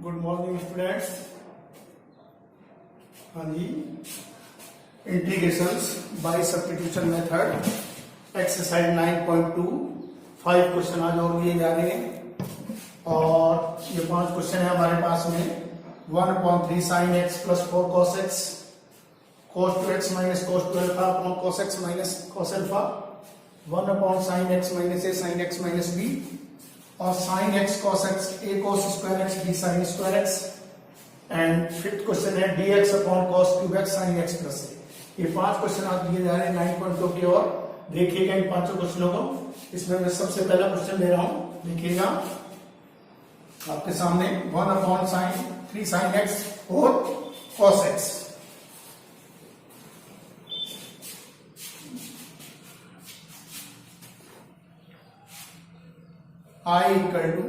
Good morning students. हाँ जी, integrations by substitution method exercise 9.2 5 question आज और लिए जा रहे हैं और ये 5 क्वेश्चन है हमारे पास में। 1/3 sin x plus 4 cos x, cos 2x minus cos 2 alpha upon cos x minus cos alpha, 1/sin x minus a sin x minus b और sin x cos x a cos square x b sin square x and fifth question है dx upon cos cube x sin x plus a। ये 5 question आप दिए जा रहे हैं 9.2 की ओर। देखिएगा इन 5 क्वेश्चनों को। इसमें मैं सबसे पहला क्वेश्चन ले रहा हूं, देखिएगा आपके सामने। 1/3 sin x और cos x। I equal to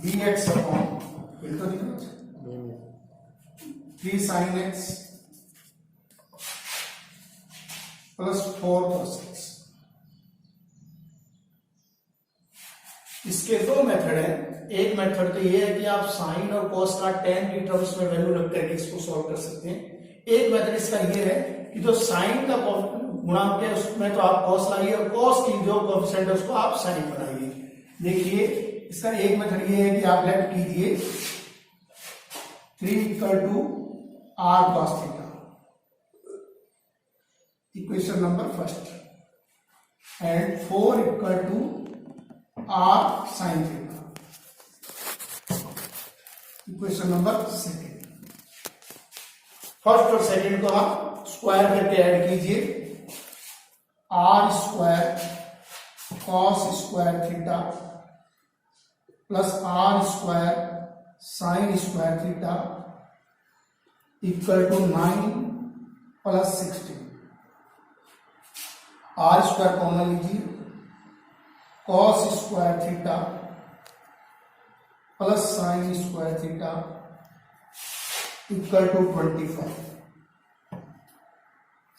dx upon 3 sin x plus 4 cos x। इसके दो मेथड है। एक मेथड तो ये है कि आप साइन और cos का tan की टर्म्स में वैल्यू रख करके इसको सॉल्व कर सकते हैं। एक मेथड इसका ये है कि जो साइन का गुणांक है उसमें तो आप cos लाइए और cos की जो कोएफिशिएंट है उसको आप साइन बनाइए। देखिए इसका एक मेथड ये है कि आप लेट कीजिए 3 equal to r cos theta, equation number first, and 4 equal to r sin theta, equation number second. First और सेकेंड को आप स्क्वायर करके ऐड कीजिए। r square cos square theta plus r square sine square theta equal to 9 plus 16। r square common लीजिए, cos square theta plus sine square theta equal to 25।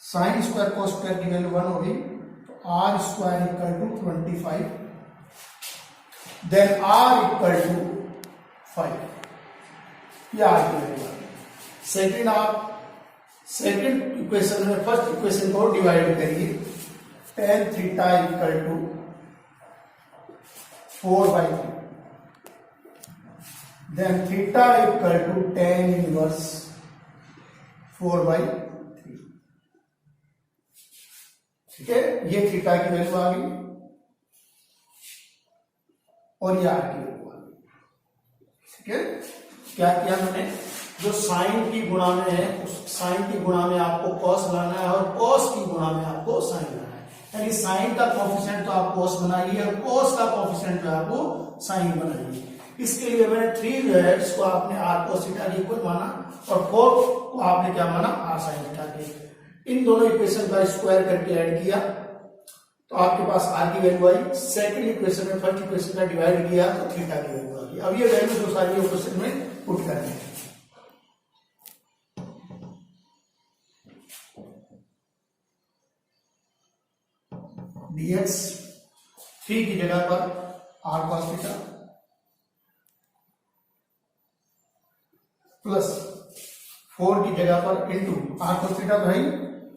Sine square cos square की value 1 होगी तो r square equal to 25, then r equal to 5। यह r की value है। Second, आप second equation में first equation को डिवाइड करिए। tan theta equal to 4/3, then theta equal to tan inverse 4/3। ठीक है, ये थीटा की वैल्यू आ गई और ये आर की वैल्यू आ गई। ठीक है, क्या किया मैंने, जो साइन की गुणा में है उस साइन की गुणा में आपको कॉस लाना है और कॉस की गुणा में आपको साइन लाना है। यानी साइन का कोएफिशिएंट तो आप कॉस बनाइए और कॉस का कोएफिशिएंट जो है आपको साइन बनाइए। इसके लिए मैंने 3 जो है इसको आपने आर cos थीटा इक्वल माना और 4 को आपने क्या माना, आर साइन थीटा के। इन दोनों इक्वेशन का स्क्वायर करके ऐड किया तो आपके पास आर की वैल्यू आई। सेकंड इक्वेशन में फर्स्ट इक्वेशन का डिवाइड किया तो थीटा की वैल्यू आ गई। अब ये वैल्यू जो सारी इक्वेशन में पुट करनी है। dx 3 की जगह पर r cos थीटा प्लस 4 की जगह पर इंटू r cos थीटा भाई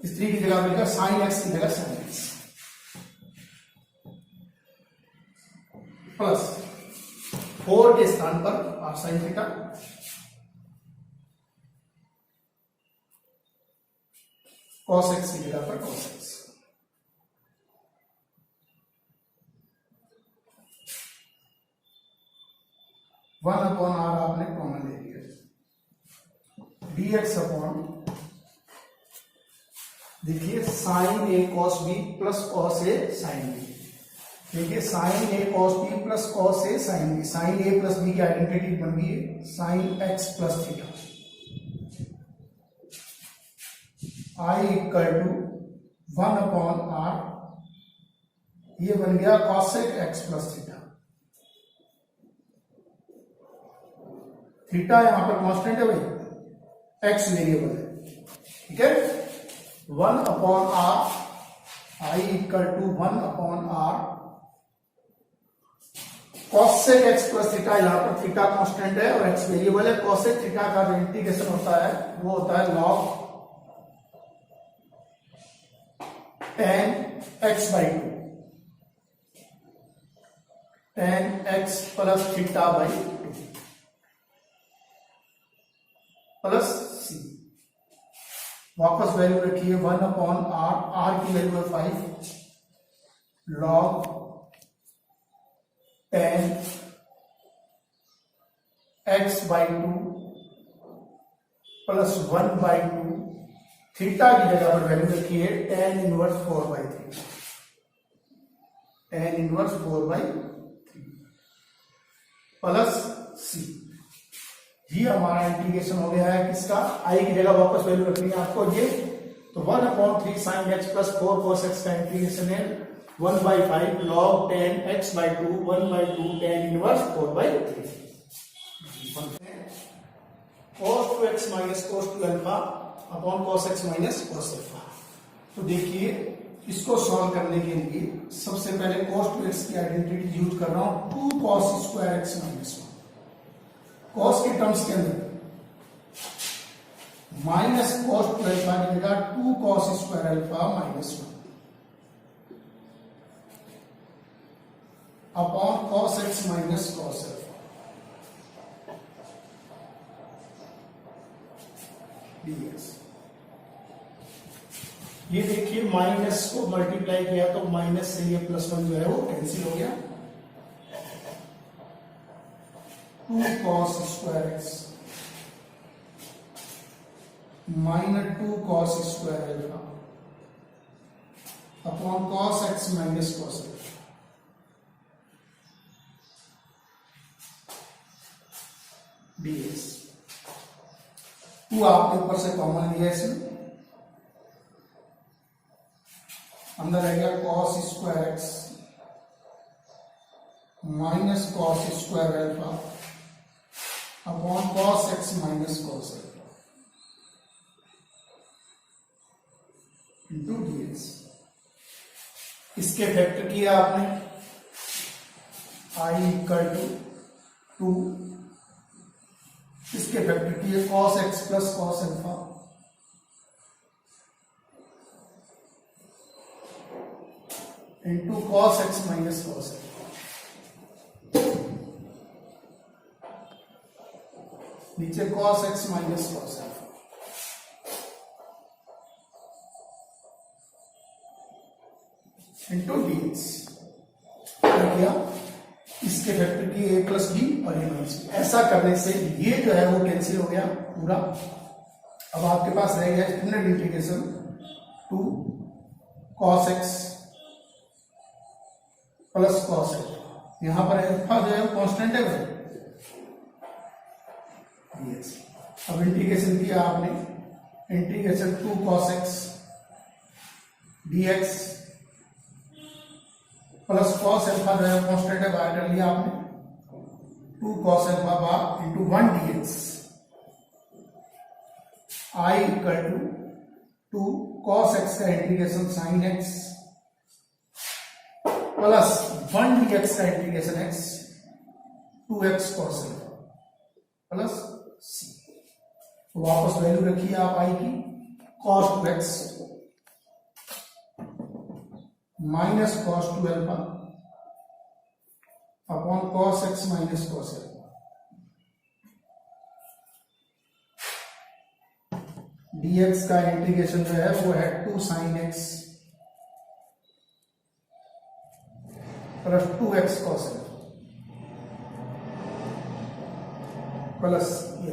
इस 3 की जगह मिलेगा sin x की जगह sin x प्लस 4 के स्थान पर r sin theta cos x की जगह पर cos x। One upon R आपने कॉमन ले लिया। dx अपॉन, देखिए साइन ए कॉस बी प्लस कॉस ए साइन बी। देखिए sine A cos B plus cos A sine B. Sine A plus B की identity बन गई है sine X plus theta. I equal to 1 upon R, ये बन गया cosec X plus theta. Theta यहां पर कांस्टेंट है भाई, एक्स वेरिएबल है। ठीक है, 1 upon R I equal to 1/r cosec x plus theta, यहाँ पर थीटा कांस्टेंट है और x वेरिएबल है। cosec थीटा का जो इंटीग्रेशन होता है वो होता है log tan x by 2, tan x plus theta by 2 plus C. वापस वैल्यू रखिए 1/r, r की वैल्यू है 5 log tan x by 2 plus 1/2, theta की जगह पर वैल्यू रखिए tan inverse 4/3, tan inverse 4/3 plus C. ये हमारा इंटीग्रेशन हो गया है किसका, आई की जगह वापस वैल्यू रखनी है आपको ये, तो 1/3 sin x plus 4 cos x का इंटीग्रेशन है 1/5 log tan x by 2 1/2 tan inverse 4/3 cos 2x minus cos 2 alpha upon cos x minus cos alpha. तो देखिए इसको सॉल्व करने के लिए सबसे पहले cos 2x की आइडेंटिटी यूज कर रहा हूं, 2 cos square x minus 1। cos के टर्म्स के अंदर माइनस cos 2 अल्फा की जगह 2 cos square alpha minus 1 upon cos x minus cos alpha. dx ये देखिए माइनस को मल्टीप्लाई किया तो माइनस से ये +1 जो है वो कैंसिल हो गया, 2 cos square x minus 2 cos square alpha upon cos x minus cos alpha. dx 2 आपने ऊपर से कॉमन लिया इसमें, अंदर रहेगा cos square x minus cos square alpha upon cos x minus cos alpha into dx। इसके फैक्टर किया आपने, i इक्वल टू 2, इसके फैक्टर किए cos x plus cos alpha into cos x minus cos alpha. नीचे cos x minus cos alpha into dx। क्या किया, इसके factor की a प्लस बी और a माइनस बी। ऐसा करने से ये जो है वो कैंसिल हो गया पूरा। अब आपके पास रह गया standard integration 2 cos x plus cos alpha. यहां पर अल्फा जो है कांस्टेंट है भाई। अब इंटीग्रेशन किया आपने, integration 2 cos x dx plus cos alpha जो है कांस्टेंट है, बाहर कर लिया आपने, 2 cos अल्फा बार into 1 dx। i equal to 2 cos x का integration sin x plus 1 dx का integration x 2x cos alpha plus c। वापस वैल्यू रखिए आप i की, cos 2x minus cos 2 alpha upon cos x minus cos alpha. dx का integration जो है वो है 2 sin x plus 2x cos alpha plus ये।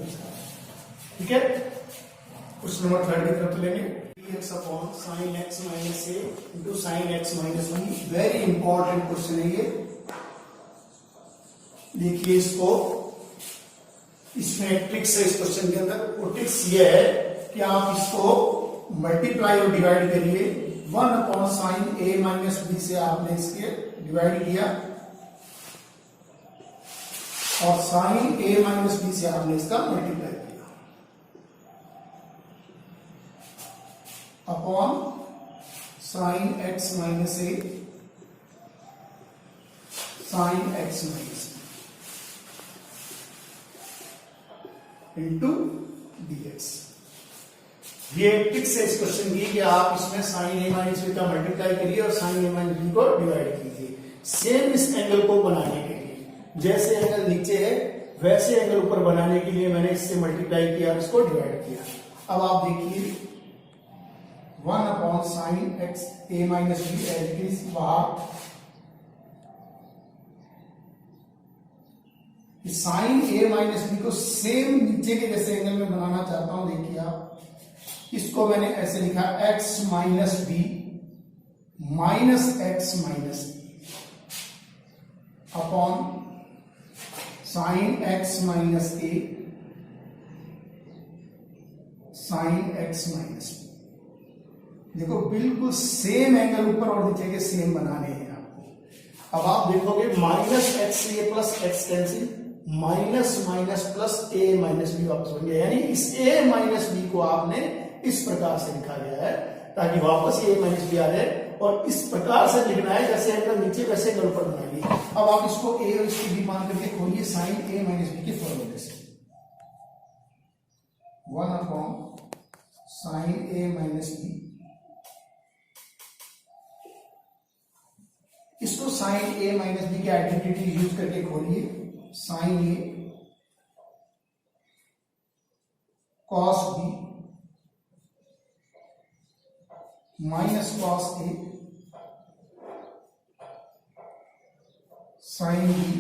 ठीक है, क्वेश्चन नंबर 3 की तरफ लेंगे। dx upon sin x minus a into sin x minus 1। Very important question है ये। देखिए इसको, इसमें एक ट्रिक्स है इस क्वेश्चन के अंदर। वो ट्रिक्स ये है कि आप इसको मल्टीप्लाई और डिवाइड करिए। 1 upon sine a minus B से आपने इसके डिवाइड किया और साइन a माइनस बी से आपने इसका मल्टीप्लाई किया upon sine x minus a sine x minus into dx। ये ट्रिक्स है इस क्वेश्चन की कि आप इसमें साइन ए माइनस बी का मल्टीप्लाई करिए और साइन ए माइनस बी को डिवाइड कीजिए। सेम इस एंगल को बनाने के लिए जैसे एंगल नीचे है वैसे एंगल ऊपर बनाने के लिए मैंने इससे मल्टीप्लाई किया और इसको डिवाइड किया। अब आप देखिए 1 upon sine X A minus B as it is बाहर साइन ए माइनस बी को सेम नीचे के जैसे एंगल में बनाना चाहता हूं। देखिए आप इसको मैंने ऐसे लिखा x minus b minus x minus upon sine x minus a sine x minus b. देखो बिल्कुल सेम एंगल ऊपर और नीचे के सेम बनाने हैं आपको। अब आप देखोगे minus x a plus x cancel minus minus plus a minus b वापस बन गया, यानी इस ए माइनस बी को आपने इस प्रकार से लिखा गया है ताकि वापस ए माइनस बी आ जाए और इस प्रकार से लिखना है जैसे एंगल नीचे वैसे एंगल ऊपर बनाएंगे। अब आप इसको ए और इसकी बी मान करके खोलिए साइन ए माइनस बी के फॉर्मूले से 1 अपॉन साइन ए माइनस बी। इसको साइन ए माइनस बी की आइडेंटिटी यूज करके खोलिए साइन ए कॉस बी माइनस कॉस ए साइन बी।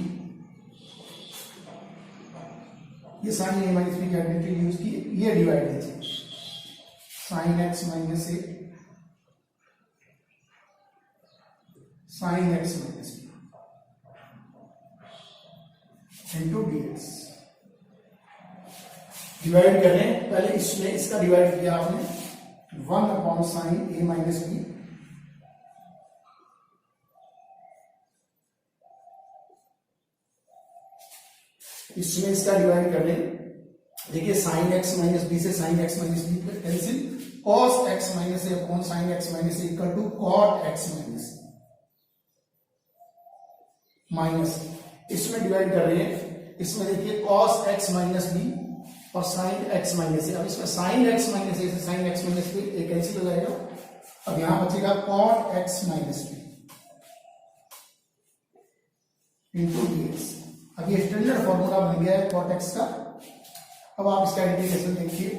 ये साइन ए माइनस बी की आइडेंटिटी यूज की, ये डिवाइड कीजिए sine x minus a sine x minus B into dx। Divide करें, पहले इसमें इसका डिवाइड किया आपने 1 अपॉन साइन ए माइनस बी इसमें इसका डिवाइड कर लें। देखिए साइन एक्स माइनस बी से sine x minus B cancel cos X minus A upon sine x minus A equal to cot X minus minus इसमें डिवाइड कर रहे हैं। इसमें देखिए cos x माइनस बी और sin x माइनस ए। अब इसमें sin x माइनस ए से sin x माइनस बी एक कैंसिल हो जाएगा। अब यहां बचेगा cot x minus B into dx। अब ये स्टैंडर्ड फॉर्मूला बन गया है cot x का। अब आप इसका इंटीग्रेशन देखिए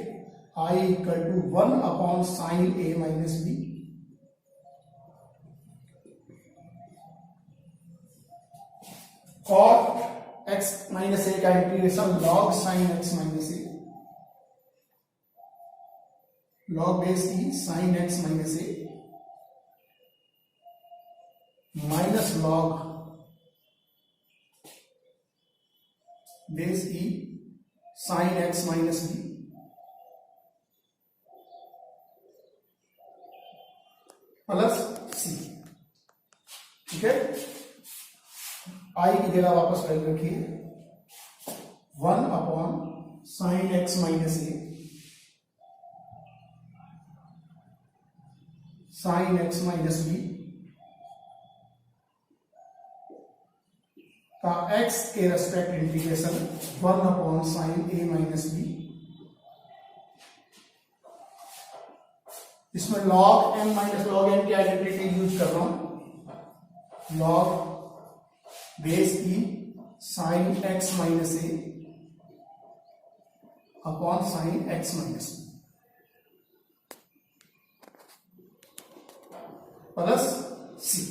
I equal to 1 upon sine A minus b cot x minus a का integration log sine x minus a log base e sine x minus a minus log base e sine x minus b plus C. ठीक है, I की जगह वापस value रखिए 1 upon sine x minus a sine x minus b का x के respect integration 1 upon sine ए minus b. इसमें log m minus log m की आइडेंटिटी यूज कर रहा हूं log base e sine x minus ए upon sine x minus plus C.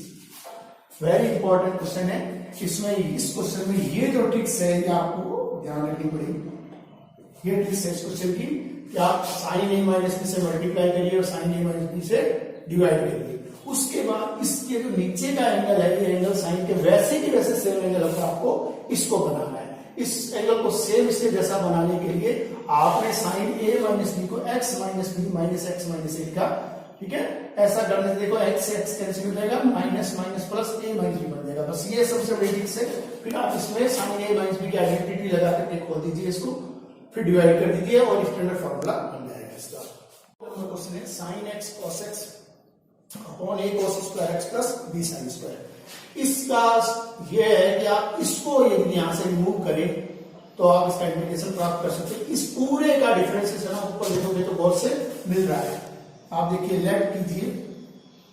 Very important question है। इसमें इस क्वेश्चन में ये जो ट्रिक्स है ये आपको ध्यान रखनी पड़ेगी। ये ट्रिक्स है इस क्वेश्चन की कि आप साइन ए माइनस बी से मल्टीप्लाई करिए और साइन ए माइनस बी से डिवाइड करिए। उसके बाद इसके जो नीचे का एंगल है ये एंगल साइन के वैसे के वैसे सेम एंगल होगा, आपको इसको बनाना है। इस एंगल को सेम इसके जैसा बनाने के लिए आपने साइन ए माइनस बी को x minus b minus x minus a लिखा। ठीक है, ऐसा करने से देखो एक्स से एक्स कैंसिल हो जाएगा, minus minus plus a minus B बन जाएगा। बस ये सबसे बड़ी ट्रिक्स है। फिर आप इसमें साइन ए माइनस बी की आइडेंटिटी लगा करके खोल दीजिए इसको, फिर डिवाइड कर दीजिए और स्टैंडर्ड फॉर्मूला बन जाएगा इसका। क्वेश्चन है sine x cos x upon a cos square x plus B sine square. इसका ये है कि आप इसको यदि यहां से रिमूव करें तो आप इसका इंटीग्रेशन प्राप्त कर सकते हैं। इस पूरे का डिफरेंशिएशन आप ऊपर देखोगे तो बहुत से मिल रहा है। आप देखिए लेट कीजिए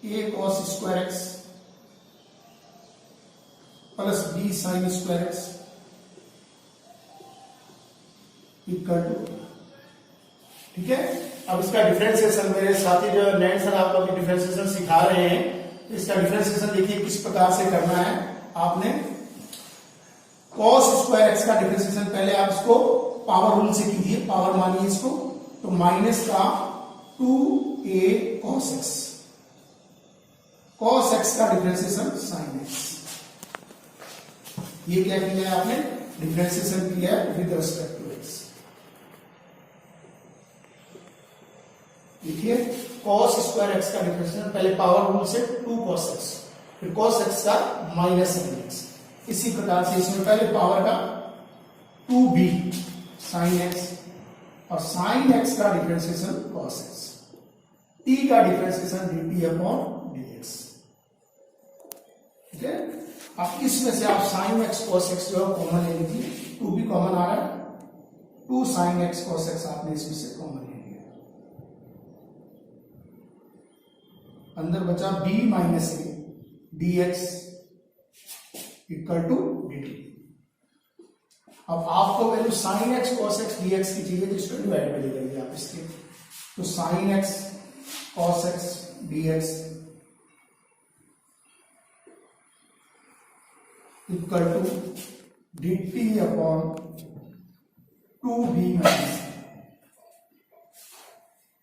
A cos square x plus B sine square X equal to, ठीक है। अब इसका डिफरेंशिएशन मेरे साथी जो नैन सर आपको अभी डिफरेंशिएशन सिखा रहे हैं, तो इसका डिफरेंशिएशन देखिए किस प्रकार से करना है। आपने cos स्क्वायर एक्स का डिफरेंशिएशन पहले आप इसको पावर रूल से कीजिए, पावर मानिए इसको, तो माइनस का 2a cos x, cos x का डिफरेंशिएशन sin x। ये क्या किया है आपने, डिफरेंशिएशन किया है विद रिस्पेक्ट टू x। देखिए cos स्क्वायर x का डिफरेंशिएशन पहले पावर रूल से 2 cos x, फिर cos x का माइनस sin x। इसी प्रकार से इसमें पहले पावर का 2b sin x और sin x का डिफरेंशिएशन cos x, t का डिफरेंशिएशन dt अपॉन dx, ठीक है। अब इसमें से आप sin x cos x जो है कॉमन ले लीजिए, 2b कॉमन आ रहा है, 2 sin x cos x आपने इसमें से कॉमन ले लिया, अंदर बचा b minus a dx equal to dt। अब आपको value sin x cos x dx की चाहिए तो इसको डिवाइड कर लीजिए आप इसके, तो sin x cos x dx equal to dt upon 2b minus,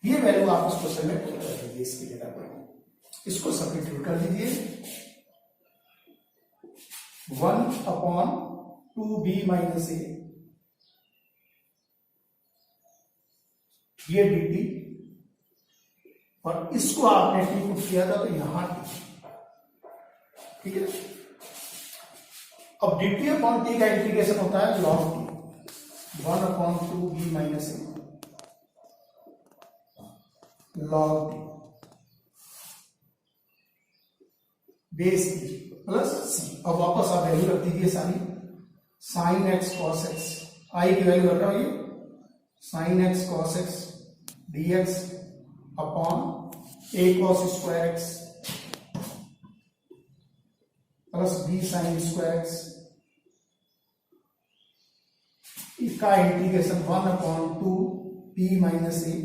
ये वैल्यू आप इसको सेलेक्ट कर दीजिए इसकी जगह पर, इसको सब्स्टिट्यूट कर दीजिए 1 अपॉन 2b माइनस a, ये dt, और इसको आपने t पुट किया था तो यहां t, ठीक है। अब dt अपॉन t का इंटीग्रेशन होता है log t, 1 upon 2b minus a log t base t plus c। अब वापस आप वैल्यू रख दीजिए सारी, sin x cos x, i की वैल्यू रख रहा हूं, ये sin x cos x dx upon a cos square x plus b sin square x, इसका integration 1 upon 2b minus a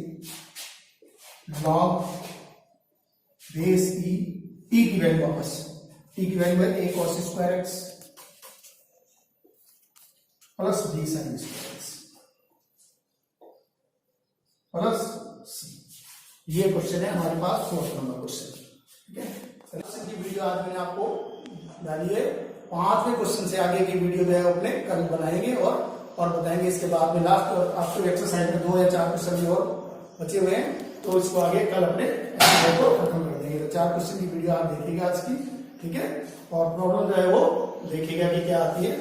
log base e, t की वैल्यू वापस, t की value है a cos square x plus b sin square x plus c। ये question है हमारे पास 4th number question, ठीक है। की वीडियो आज मैंने आपको डाली है, 5वें क्वेश्चन से आगे की वीडियो जो है अपने कल बनाएंगे और बताएंगे। इसके बाद में लास्ट और आपको एक्सरसाइज में 2 या 4 क्वेश्चन और बचे हुए हैं, तो इसको आगे कल अपने एक्सरसाइज को खत्म कर देंगे। तो 4 क्वेश्चन की वीडियो आप देखिएगा आज की, ठीक है, और प्रॉब्लम जो है वो देखिएगा कि क्या आती है।